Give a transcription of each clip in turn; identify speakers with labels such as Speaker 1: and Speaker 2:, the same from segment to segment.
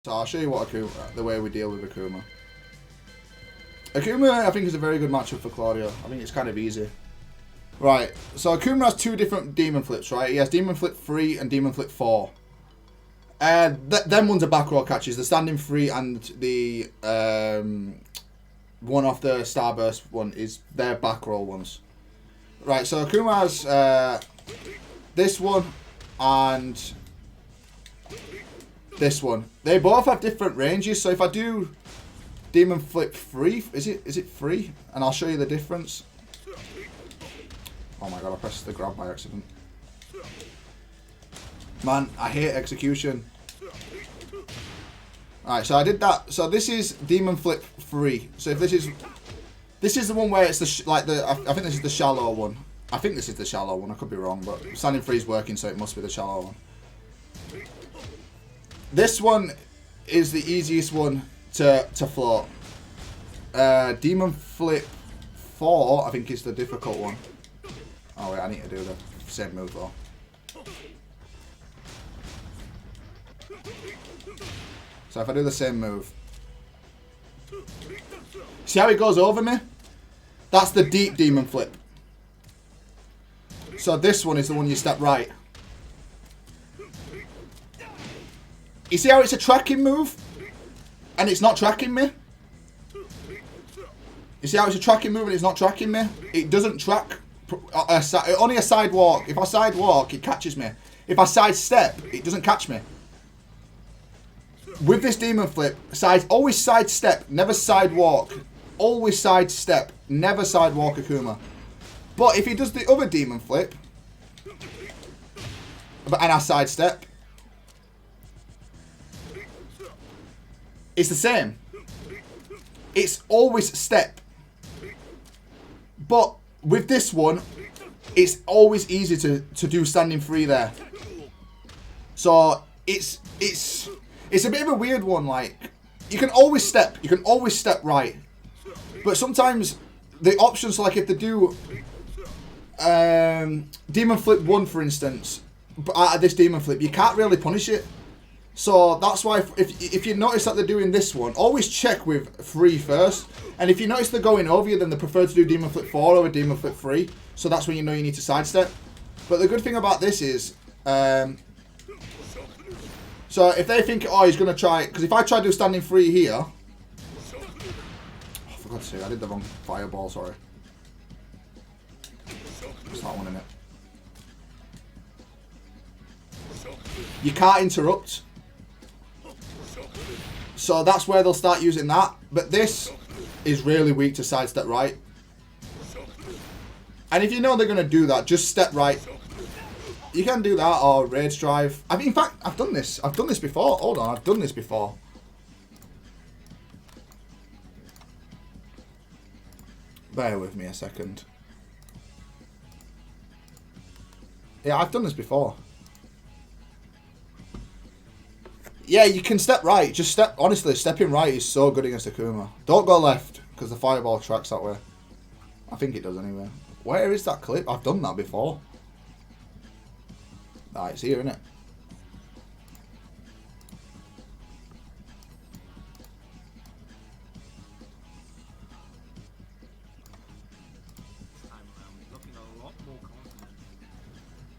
Speaker 1: So I'll show you what Akuma, the way we deal with Akuma. Akuma, I think, is a very good matchup for Claudio. I think it's kind of easy. Right, so Akuma has two different Demon Flips, right? He has Demon Flip 3 and Demon Flip 4. Them ones are back row catches. The standing 3 and the one off the Starburst one is their back roll ones. Right, so Akuma has this one and this one. They both have different ranges, so if I do Demon Flip 3, is it 3? And I'll show you the difference. Oh my god, I pressed the grab by accident. Man, I hate execution. Alright, so I did that. So this is Demon Flip 3. So if this is the one where it's the I think this is the shallow one. I think this is the shallow one. I could be wrong, but standing 3 is working, so it must be the shallow one. This one is the easiest one to float. Demon Flip 4, I think, is the difficult one. Oh wait, I need to do the same move though. So if I do the same move, see how he goes over me? That's the deep Demon Flip. So this one is the one you step right. You see how it's a tracking move? And it's not tracking me? You see how it's a tracking move and it's not tracking me? It doesn't track. Only a side walk. If I side walk, it catches me. If I side step, it doesn't catch me. With this Demon Flip, always side step, never side walk. Always side step, never side walk Akuma. But if he does the other Demon Flip, and I side step, it's the same. It's always step. But with this one, it's always easy to do standing 3 there. So it's a bit of a weird one. Like, you can always step right. But sometimes the options, like if they do Demon Flip 1, for instance, out of this Demon Flip, you can't really punish it. So that's why if you notice that they're doing this one, always check with 3 first. And if you notice they're going over you, then they prefer to do Demon Flip 4 over Demon Flip 3. So that's when you know you need to sidestep. But the good thing about this is, so if they think, oh, he's going to try, because if I try to do standing 3 here, oh, for God's sake, I did the wrong fireball, sorry. It's that one, innit? You can't interrupt. So that's where they'll start using that. But this is really weak to sidestep right. And if you know they're going to do that, just step right. You can do that or rage drive. I mean, in fact, I've done this. I've done this before. Hold on, I've done this before. Bear with me a second. Yeah, I've done this before. Yeah, you can step right. Just step. Honestly, stepping right is so good against Akuma. Don't go left, because the fireball tracks that way. I think it does anyway. Where is that clip? I've done that before. Ah, it's here, isn't it?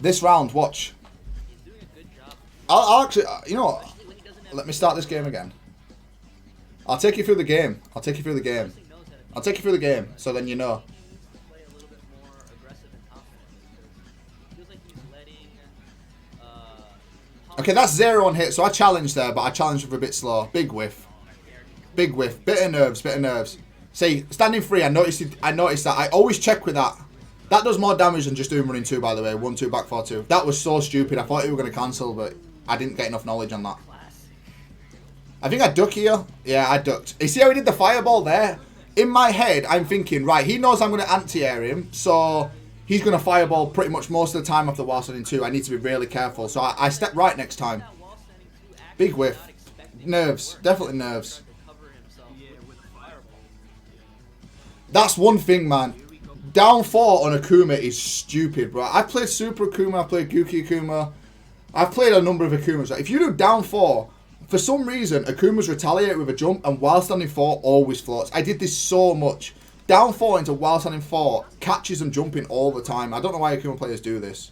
Speaker 1: This round, watch. I'll actually, you know what? Let me start this game again. I'll take you through the game. I'll take you through the game. I'll take you through the game, so then you know. Okay, that's 0 on hit, so I challenged there, but I challenged with a bit slow. Big whiff. Big whiff. Bit of nerves, bit of nerves. See, standing 3, I noticed that. I always check with that. That does more damage than just doing running 2, by the way. 1, 2, back 4, 2. That was so stupid. I thought you were going to cancel, but I didn't get enough knowledge on that. I think I duck here. Yeah, I ducked. You see how he did the fireball there? In my head, I'm thinking, right, he knows I'm going to anti-air him, so he's going to fireball pretty much most of the time off the while standing 2. I need to be really careful. So I step right next time. Big whiff. Nerves. Definitely nerves. That's one thing, man. Down 4 on Akuma is stupid, bro. I played Super Akuma, I played Guki Akuma. I've played a number of Akumas. If you do down 4, For some reason, Akuma's retaliate with a jump, and while standing 4 always floats. I did this so much. Down 4 into while standing 4 catches them jumping all the time. I don't know why Akuma players do this.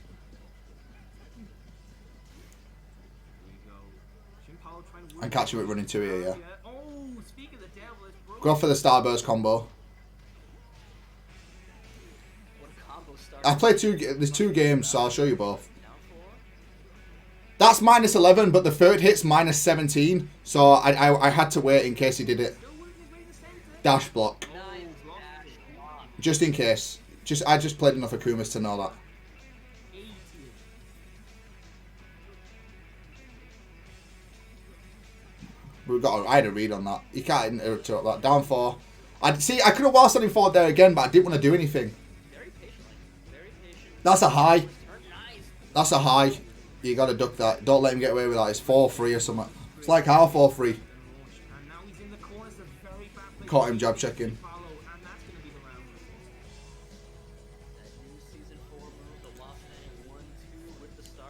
Speaker 1: And catch you with running 2 here, yeah. Go for the Starburst combo. I played there's 2 games, so I'll show you both. That's -11, but the third hit's -17, so I had to wait in case he did it. Dash block. Just in case. I just played enough Akumas to know that. I had a read on that. You can't interrupt that. Down 4. I could have while standing 4 there again, but I didn't want to do anything. That's a high. That's a high. You gotta duck that. Don't let him get away with that. It's 4-3 or something. It's like how 4-3. Caught him jab checking.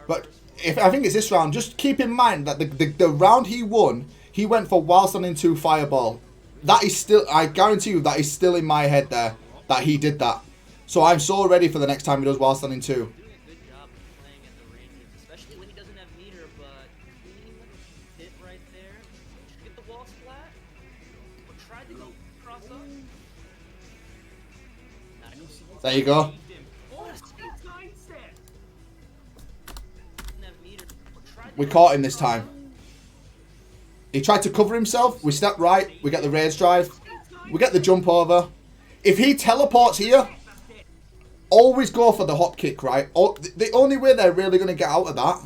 Speaker 1: But I think it's this round. Just keep in mind that the round he won, he went for while standing 2 fireball. That is still, I guarantee you, that is still in my head there that he did that. So I'm so ready for the next time he does while standing 2. There you go. We caught him this time. He tried to cover himself. We step right. We get the rage drive. We get the jump over. If he teleports here, always go for the hop kick, right? The only way they're really going to get out of that,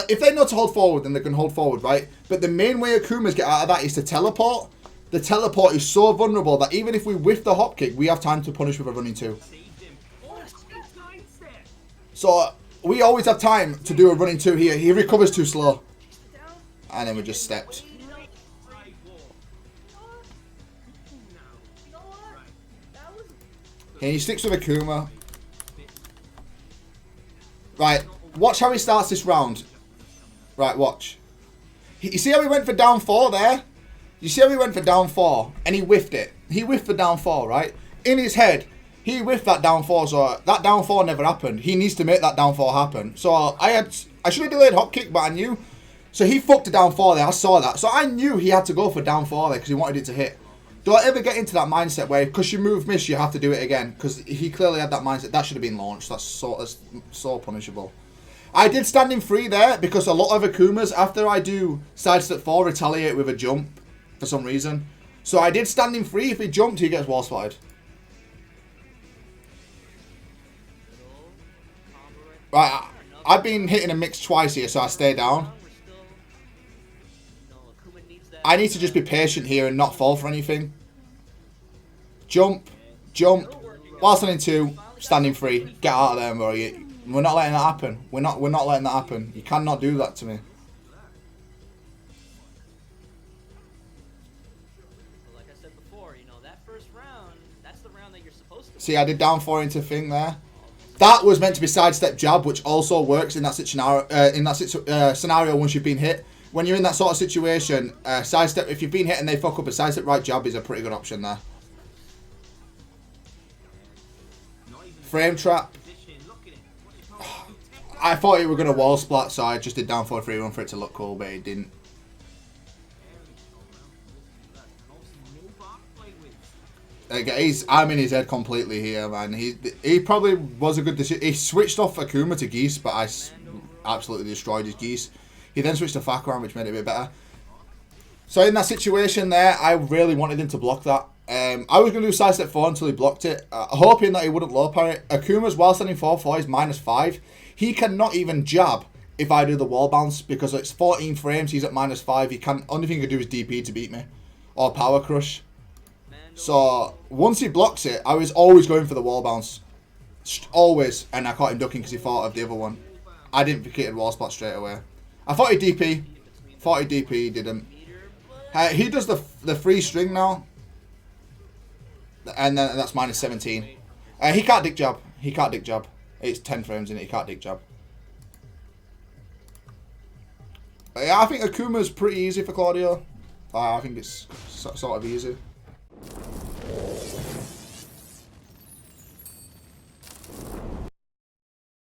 Speaker 1: if they know to hold forward, then they can hold forward, right? But the main way Akumas get out of that is to teleport. The teleport is so vulnerable that even if we whiff the hop kick, we have time to punish with a running 2. So we always have time to do a running 2 here. He recovers too slow. And then we just stepped. Okay, he sticks with Akuma. Right, watch how he starts this round. Right, watch. You see how he went for down 4 there? You see how he went for down 4? And he whiffed it. He whiffed for down 4, right? In his head, he whiffed that down 4, so that down 4 never happened. He needs to make that down 4 happen. So I should have delayed hop kick, but I knew. So he fucked a down 4 there. I saw that. So I knew he had to go for down 4 there because he wanted it to hit. Don't ever get into that mindset where because you miss, you have to do it again. Because he clearly had that mindset. That should have been launched. That's so punishable. I did standing free there because a lot of Akumas, after I do sidestep 4, retaliate with a jump for some reason. So I did standing free. If he jumped, he gets wall spotted. Right, I've been hitting a mix twice here, so I stay down. I need to just be patient here and not fall for anything. Jump, jump. While standing 2, standing free. Get out of there, bro. We're not letting that happen. We're not letting that happen. You cannot do that to me.
Speaker 2: Like I said before, you know, that first round, that's the round that you're supposed to.
Speaker 1: See, I did down 4 into thing there. That was meant to be sidestep jab, which also works in that scenario once you've been hit. When you're in that sort of situation, sidestep, if you've been hit and they fuck up, a sidestep right jab is a pretty good option there. Frame trap. I thought you were going to wall splat, so I just did down 4 3-1 for it to look cool, but it didn't. I'm in his head completely here, man. He probably was a good decision. He switched off Akuma to Geese, but I absolutely destroyed his Geese. He then switched to Fakran, which made it a bit better. So in that situation there, I really wanted him to block that. I was going to do sidestep 4 until he blocked it, hoping that he wouldn't low parry. Akuma's while standing 4-4 is -5. He cannot even jab if I do the wall bounce because it's 14 frames. He's at -5. He can't. Only thing he can do is DP to beat me, or power crush. So once he blocks it, I was always going for the wall bounce, always, and I caught him ducking because he thought of the other one. I didn't think he'd wall spot straight away. I thought he'd DP. Thought he'd DP. He didn't. He does the free string now. And then that's -17. He can't dick jab. He can't dick jab. It's 10 frames in it. He can't dick jab. Yeah, I think Akuma's pretty easy for Claudio. I think it's sort of easy.